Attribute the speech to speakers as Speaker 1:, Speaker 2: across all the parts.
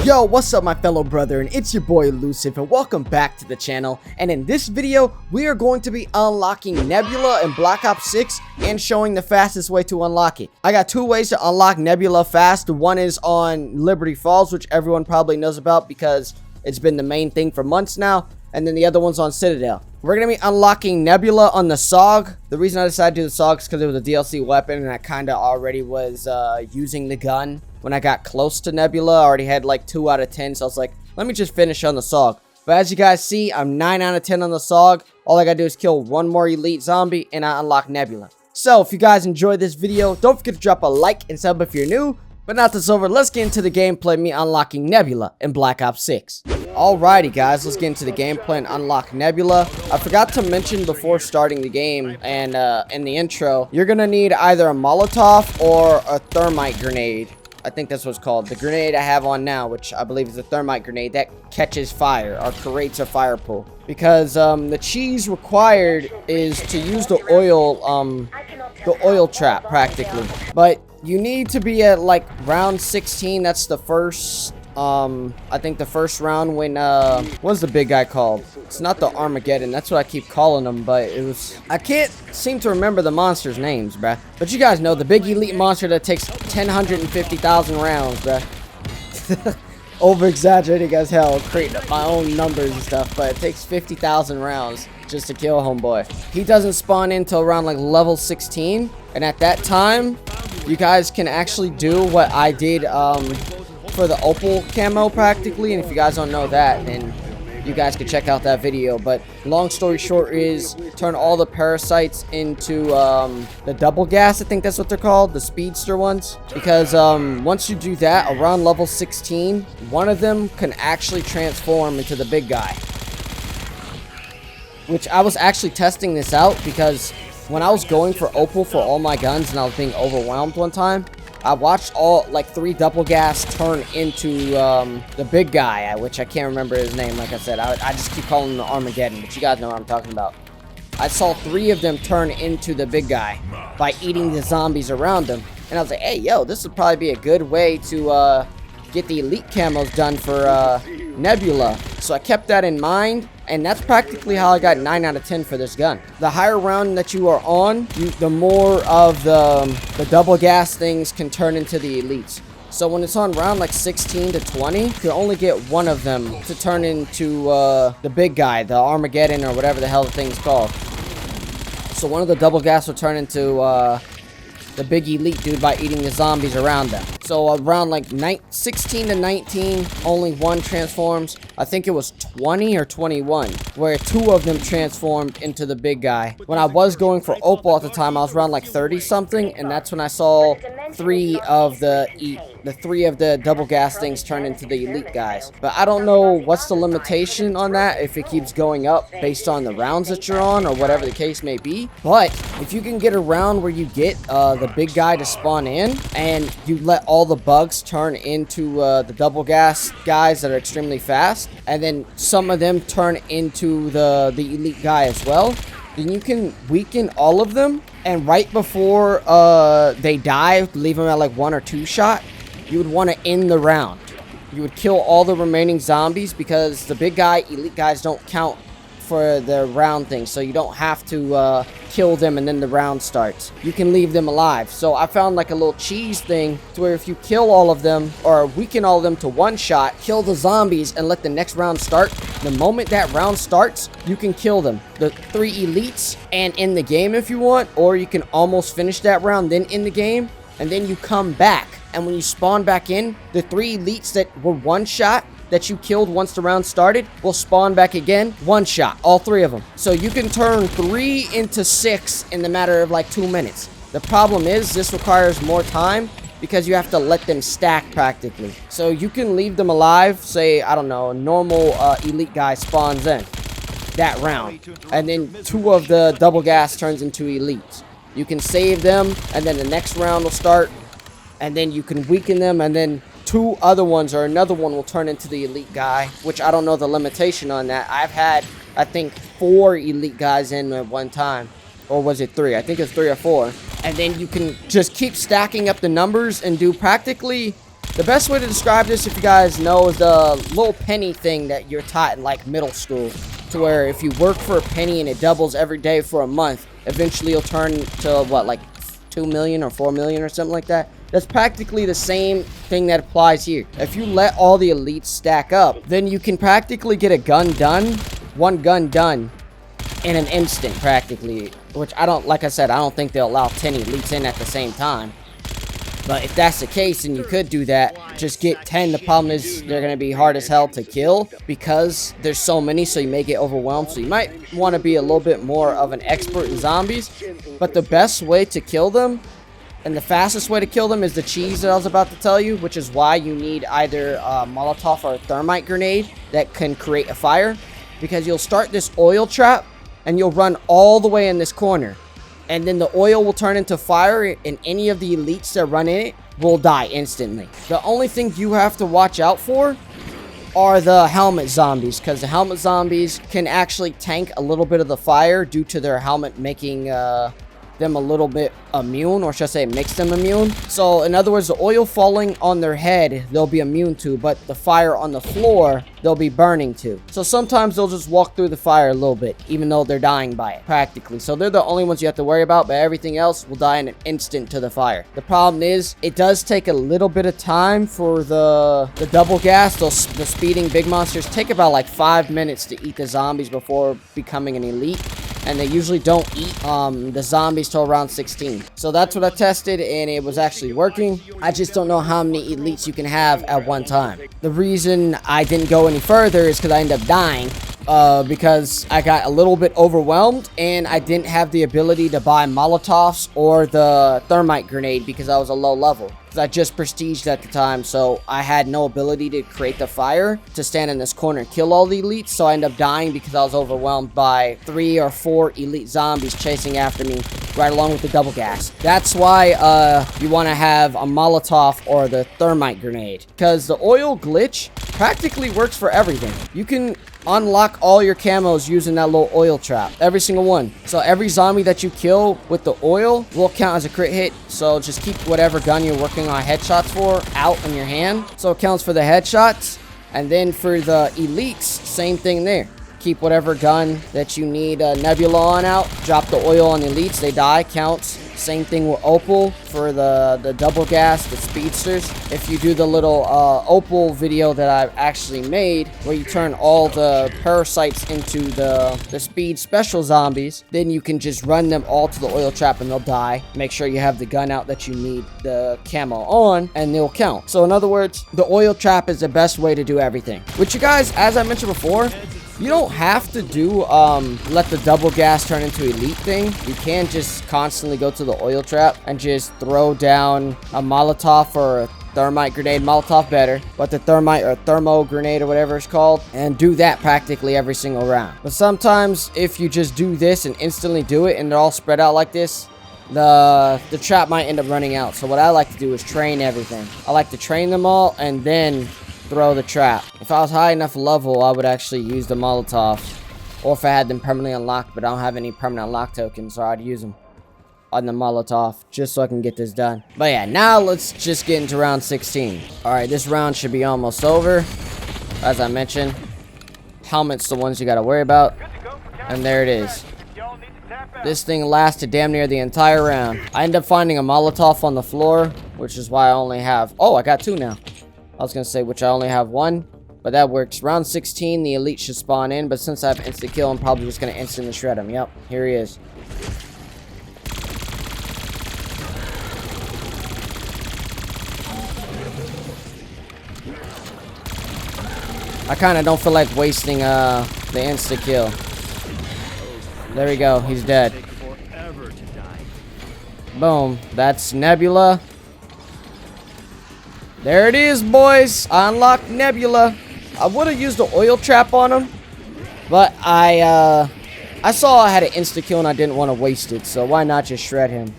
Speaker 1: Yo, what's up my fellow brethren, it's your boy Elusiive and welcome back to the channel. And in this video, we are going to be unlocking Nebula in Black Ops 6 and showing the fastest way to unlock it. I got two ways to unlock Nebula fast. One is on Liberty Falls, which everyone probably knows about because it's been the main thing for months now. And then the other one's on Citadelle. We're going to be unlocking Nebula on the SOG. The reason I decided to do the SOG is because it was a DLC weapon and I kind of already was using the gun. When I got close to Nebula, I already had like 2 out of 10, so I was like, let me just finish on the SOG. But as you guys see, I'm 9 out of 10 on the SOG. All I gotta do is kill one more elite zombie, and I unlock Nebula. So, if you guys enjoyed this video, don't forget to drop a like and sub if you're new. But now that's over, let's get into the gameplay, me unlocking Nebula in Black Ops 6. Alrighty guys, let's get into the gameplay and unlock Nebula. I forgot to mention before starting the game and in the intro, you're gonna need either a Molotov or a thermite grenade. I think that's what it's called. The grenade I have on now, which I believe is a thermite grenade, that catches fire or creates a fire pool. Because the cheese required is to use the oil trap practically. But you need to be at like round 16. That's the first, I think the first round when, what's the big guy called? It's not the Armageddon. That's what I keep calling them, but it was, I can't seem to remember the monsters' names, bruh. But you guys know, the big elite monster that takes 150,000 rounds, bruh. Over-exaggerating as hell, creating up my own numbers and stuff, but it takes 50,000 rounds just to kill homeboy. He doesn't spawn in until around like level 16, and at that time, you guys can actually do what I did, for the opal camo practically. And if you guys don't know that, then you guys can check out that video. But long story short is turn all the parasites into the double gas, I think that's what they're called, the speedster ones. Because once you do that around level 16, one of them can actually transform into the big guy, which I was actually testing this out because when I was going for opal for all my guns and I was being overwhelmed one time, I watched all, like, 3 double gas turn into, the big guy, which I can't remember his name, like I said. I just keep calling him the Armageddon, but you guys know what I'm talking about. I saw 3 of them turn into the big guy by eating the zombies around them. And I was like, hey, yo, this would probably be a good way to, get the elite camos done for, Nebula. So I kept that in mind, and that's practically how I got 9 out of 10 for this gun. The higher round that you are on, the more of the double gas things can turn into the elites. So when it's on round like 16 to 20, you can only get one of them to turn into the big guy, the Armageddon or whatever the hell the thing's called. So one of the double gas will turn into the big elite dude by eating the zombies around them. So around like 16 to 19, only one transforms. I think it was 20 or 21, where 2 of them transformed into the big guy. When I was going for opal at the time, I was around like 30 something, and that's when I saw 3 of the double gas things turn into the elite guys. But I don't know what's the limitation on that, if it keeps going up based on the rounds that you're on or whatever the case may be. But if you can get a round where you get the big guy to spawn in and you let all the bugs turn into the double gas guys that are extremely fast, and then some of them turn into the elite guy as well, then you can weaken all of them, and right before they die, leave them at like 1 or 2 shot, you would want to end the round. You would kill all the remaining zombies because the big guy, elite guys don't count for the round thing, so you don't have to kill them and then the round starts. You can leave them alive. So I found like a little cheese thing to where if you kill all of them or weaken all of them to 1 shot, kill the zombies and let the next round start, the moment that round starts, you can kill them. The 3 elites and in the game if you want, or you can almost finish that round then in the game, and then you come back. And when you spawn back in, the 3 elites that were 1 shot that you killed once the round started will spawn back again, 1 shot, all 3 of them. So you can turn 3 into 6 in the matter of like 2 minutes. The problem is this requires more time because you have to let them stack practically. So you can leave them alive, say, I don't know, a normal elite guy spawns in that round, and then 2 of the double gas turns into elites. You can save them, and then the next round will start, and then you can weaken them, and then 2 other ones or another one will turn into the elite guy, which I don't know the limitation on that. I've had, I think, 4 elite guys in at one time. Or was it 3? I think it's 3 or 4. And then you can just keep stacking up the numbers and do practically The best way to describe this, if you guys know, is the little penny thing that you're taught in like middle school, to where if you work for a penny and it doubles every day for a month, eventually you'll turn to what, like 2 million or 4 million or something like that. That's practically the same thing that applies here. If you let all the elites stack up, then you can practically get a gun done, one gun done, in an instant practically. Which I don't, like I said, I don't think they'll allow 10 elites in at the same time. But if that's the case, then you could do that. Just get 10. The problem is they're going to be hard as hell to kill because there's so many, so you may get overwhelmed. So you might want to be a little bit more of an expert in zombies. But the best way to kill them, and the fastest way to kill them, is the cheese that I was about to tell you, which is why you need either a Molotov or a thermite grenade that can create a fire. Because you'll start this oil trap, and you'll run all the way in this corner. And then the oil will turn into fire, and any of the elites that run in it will die instantly. The only thing you have to watch out for are the helmet zombies, because the helmet zombies can actually tank a little bit of the fire due to their helmet making them a little bit immune, or should I say makes them immune. So in other words, the oil falling on their head they'll be immune to, but the fire on the floor they'll be burning to. So sometimes they'll just walk through the fire a little bit, even though they're dying by it practically. So they're the only ones you have to worry about, but everything else will die in an instant to the fire. The problem is it does take a little bit of time for the double gas. The speeding big monsters take about like 5 minutes to eat the zombies before becoming an elite. And they usually don't eat the zombies till around 16. So that's what I tested, and it was actually working. I just don't know how many elites you can have at one time. The reason I didn't go any further is because I ended up dying. Because I got a little bit overwhelmed, and I didn't have the ability to buy Molotovs or the thermite grenade because I was a low level. Because I just prestiged at the time, so I had no ability to create the fire to stand in this corner and kill all the elites. So I ended up dying because I was overwhelmed by 3 or 4 elite zombies chasing after me, right along with the double gas. That's why you want to have a Molotov or the thermite grenade, because the oil glitch practically works for everything. You can unlock all your camos using that little oil trap, every single one. So every zombie that you kill with the oil will count as a crit hit. So just keep whatever gun you're working on headshots for out in your hand, so it counts for the headshots. And then for the elites, same thing there. Keep whatever gun that you need Nebula on out, drop the oil on the elites, they die, counts. Same thing with Opal for the double gas, the speedsters. If you do the little Opal video that I've actually made, where you turn all the parasites into the speed special zombies, then you can just run them all to the oil trap and they'll die. Make sure you have the gun out that you need the camo on, and they'll count. So in other words, the oil trap is the best way to do everything. Which, you guys, as I mentioned before, you don't have to do let the double gas turn into elite thing. You can just constantly go to the oil trap and just throw down a Molotov or a thermite grenade. Molotov better, but the thermite or thermo grenade or whatever it's called, and do that practically every single round. But sometimes if you just do this and instantly do it and they're all spread out like this, the trap might end up running out. So what I like to do is train everything. I like to train them all and then throw the trap. If I was high enough level, I would actually use the Molotov, or if I had them permanently unlocked, but I don't have any permanent unlock tokens, so I'd use them on the Molotov just so I can get this done. But yeah, now let's just get into round 16. Alright, this round should be almost over. As I mentioned, helmets the ones you gotta worry about, and there it is. This thing lasted damn near the entire round. I ended up finding a Molotov on the floor, which is why I only have, oh, I got 2 now. I was going to say, which I only have 1, but that works. Round 16, the elite should spawn in, but since I have instant kill, I'm probably just going to instantly shred him. Yep, here he is. I kind of don't feel like wasting the instant kill. There we go, he's dead. Boom, that's Nebula. There it is, boys. I unlocked Nebula. I would have used the oil trap on him, but I saw I had an insta-kill and I didn't want to waste it, so why not just shred him?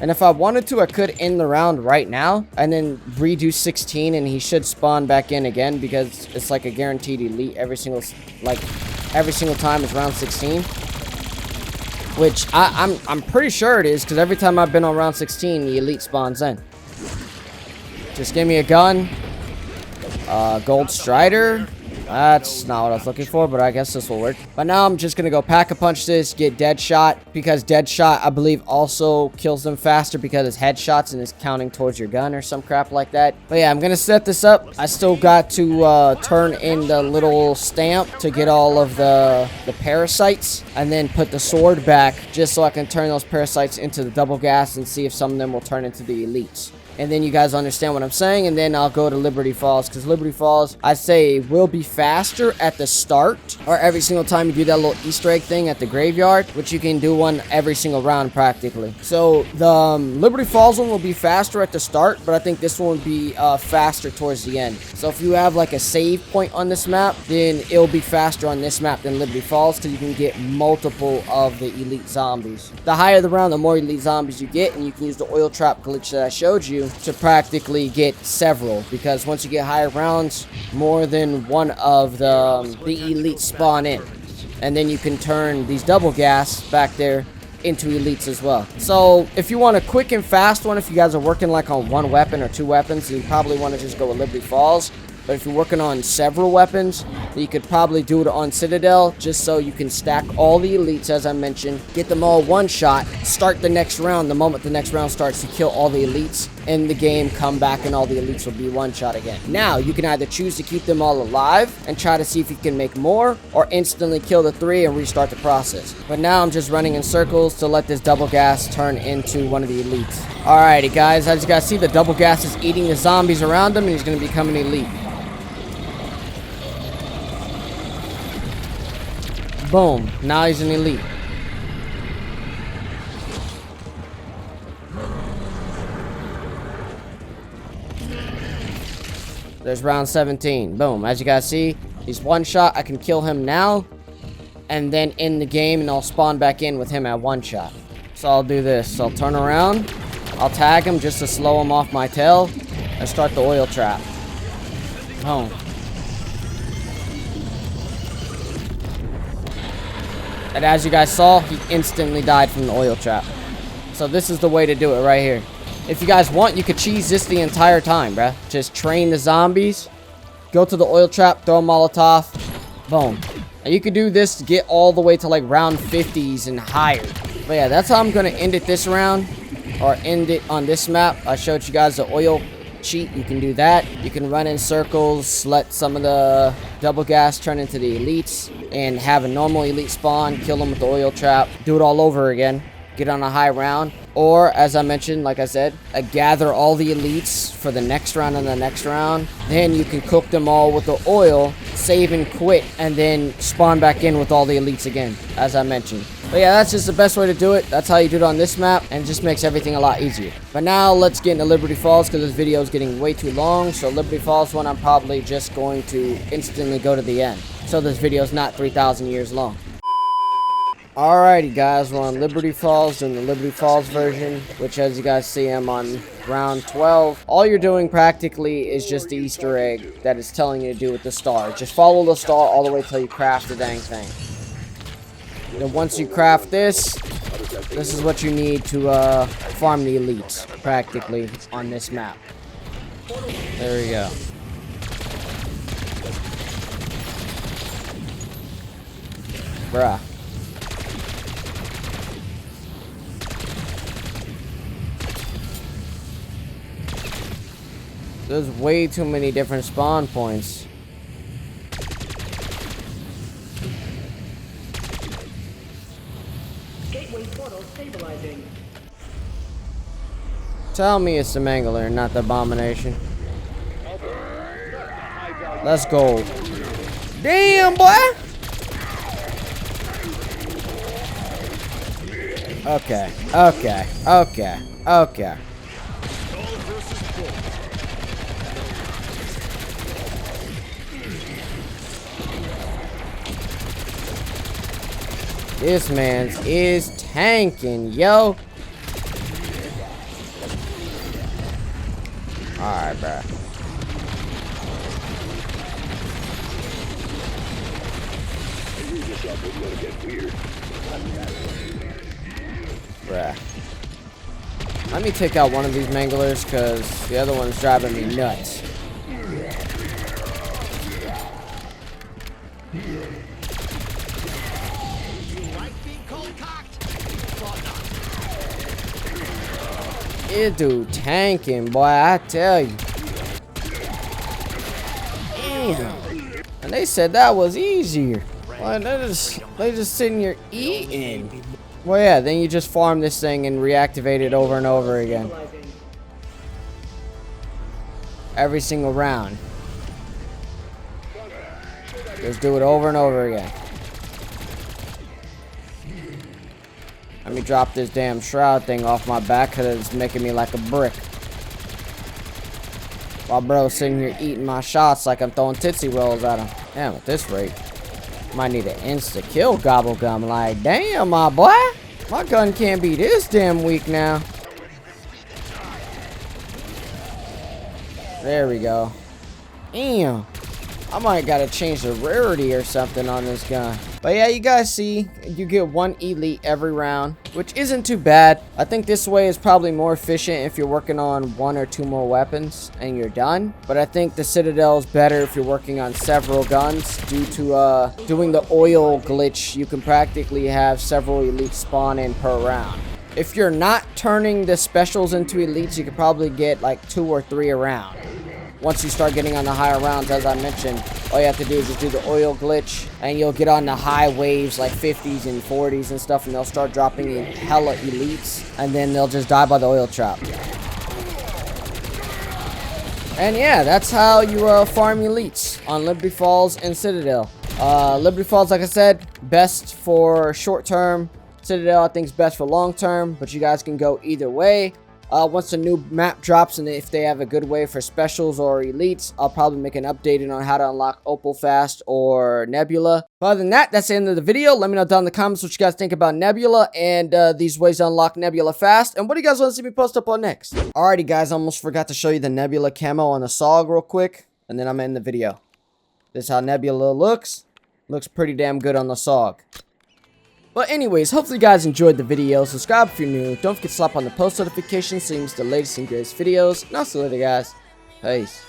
Speaker 1: And if I wanted to, I could end the round right now and then redo 16, and he should spawn back in again because it's like a guaranteed elite every single time it's round 16. Which I'm pretty sure it is, because every time I've been on round 16, the elite spawns in. Just give me a gun. Gold Strider. That's not what I was looking for, but I guess this will work. But now I'm just going to go pack-a-punch this, get Deadshot, because Deadshot, I believe, also kills them faster because it's headshots and is counting towards your gun or some crap like that. But yeah, I'm going to set this up. I still got to turn in the little stamp to get all of the parasites, and then put the sword back just so I can turn those parasites into the double gas and see if some of them will turn into the elites. And then you guys understand what I'm saying, and then I'll go to Liberty Falls, because Liberty Falls, I say, will be faster at the start, or every single time you do that little Easter egg thing at the graveyard, which you can do one every single round practically. So the Liberty Falls one will be faster at the start, but I think this one will be faster towards the end. So if you have like a save point on this map, then it'll be faster on this map than Liberty Falls, because you can get multiple of the elite zombies. The higher the round, the more elite zombies you get, and you can use the oil trap glitch that I showed you to practically get several, because once you get higher rounds, more than one of the elites spawn in, and then you can turn these double gas back there into elites as well. So if you want a quick and fast one, if you guys are working like on one weapon or two weapons, you probably want to just go with Liberty Falls. But if you're working on several weapons, you could probably do it on Citadelle, just so you can stack all the elites, as I mentioned, get them all one shot, start the next round. The moment the next round starts, to kill all the elites in the game, come back, and all the elites will be one shot again. Now, you can either choose to keep them all alive and try to see if you can make more, or instantly kill the 3 and restart the process. But now I'm just running in circles to let this double gas turn into one of the elites. Alrighty, guys, as you guys see, the double gas is eating the zombies around him, and he's going to become an elite. Boom. Now he's an elite. There's round 17. Boom. As you guys see, he's one shot. I can kill him now, and then in the game, and I'll spawn back in with him at one shot. So I'll do this. I'll turn around. I'll tag him just to slow him off my tail, and start the oil trap. Boom. And as you guys saw, he instantly died from the oil trap. So this is the way to do it right here. If you guys want, you could cheese this the entire time, bruh. Just train the zombies, go to the oil trap, throw a Molotov, boom. And you could do this to get all the way to like round 50s and higher. But yeah, that's how I'm going to end it this round, or end it on this map. I showed you guys the oil cheat. You can do that. You can run in circles, let some of the double gas turn into the elites, and have a normal elite spawn, kill them with the oil trap, do it all over again, get on a high round. Or, as I mentioned, like I said, gather all the elites for the next round and the next round. Then you can cook them all with the oil, save and quit, and then spawn back in with all the elites again, as I mentioned. But yeah, that's just the best way to do it. That's how you do it on this map, and it just makes everything a lot easier. But now, let's get into Liberty Falls, because this video is getting way too long. So Liberty Falls one, I'm probably just going to instantly go to the end, so this video is not 3,000 years long. Alrighty, guys, we're on Liberty Falls, doing the Liberty Falls version, which, as you guys see, I'm on round 12. All you're doing practically is just the Easter egg that it's telling you to do with the star. Just follow the star all the way till you craft the dang thing. Then once you craft this, this is what you need to farm the elites, practically, on this map. There we go. Bruh. There's way too many different spawn points.
Speaker 2: Gateway portal stabilizing.
Speaker 1: Tell me it's the Mangler, not the Abomination. Let's go. Damn, boy! Okay, okay, okay, okay. This man's is tanking, yo. Alright, bruh. Bruh. Let me take out one of these manglers because the other one's driving me nuts. This dude tanking, boy, I tell you. Damn. And they said that was easier. Well, they just sitting here eating. Well, yeah, then you just farm this thing and reactivate it over and over again. Every single round. Just do it over and over again. Let me drop this damn shroud thing off my back because it's making me like a brick. While bro's sitting here eating my shots like I'm throwing Tootsie Rolls at him. Damn, at this rate. Might need an insta-kill gobble gum. Like, damn, my boy. My gun can't be this damn weak now. There we go. Damn. I might gotta change the rarity or something on this gun. But yeah, you guys see, you get one elite every round, which isn't too bad. I think this way is probably more efficient if you're working on 1 or 2 more weapons and you're done. But I think the Citadelle is better if you're working on several guns due to doing the oil glitch. You can practically have several elites spawn in per round. If you're not turning the specials into elites, you could probably get like 2 or 3 a round. Once you start getting on the higher rounds, as I mentioned, all you have to do is just do the oil glitch, and you'll get on the high waves like 50s and 40s and stuff, and they'll start dropping in hella elites, and then they'll just die by the oil trap. And yeah, that's how you farm elites on Liberty Falls and Citadelle. Liberty Falls, like I said, best for short term. Citadelle, I think, is best for long term, but you guys can go either way. Once the new map drops and if they have a good way for specials or elites, I'll probably make an update on how to unlock Opal fast or Nebula. But other than that, that's the end of the video. Let me know down in the comments what you guys think about Nebula and these ways to unlock Nebula fast. And what do you guys want to see me post up on next? Alrighty guys, I almost forgot to show you the Nebula camo on the SOG real quick. And then I'm in the video. This is how Nebula looks. Looks pretty damn good on the SOG. But anyways, hopefully you guys enjoyed the video. Subscribe if you're new. Don't forget to slap on the post notifications so you miss the latest and greatest videos. And I'll see you later, guys. Peace.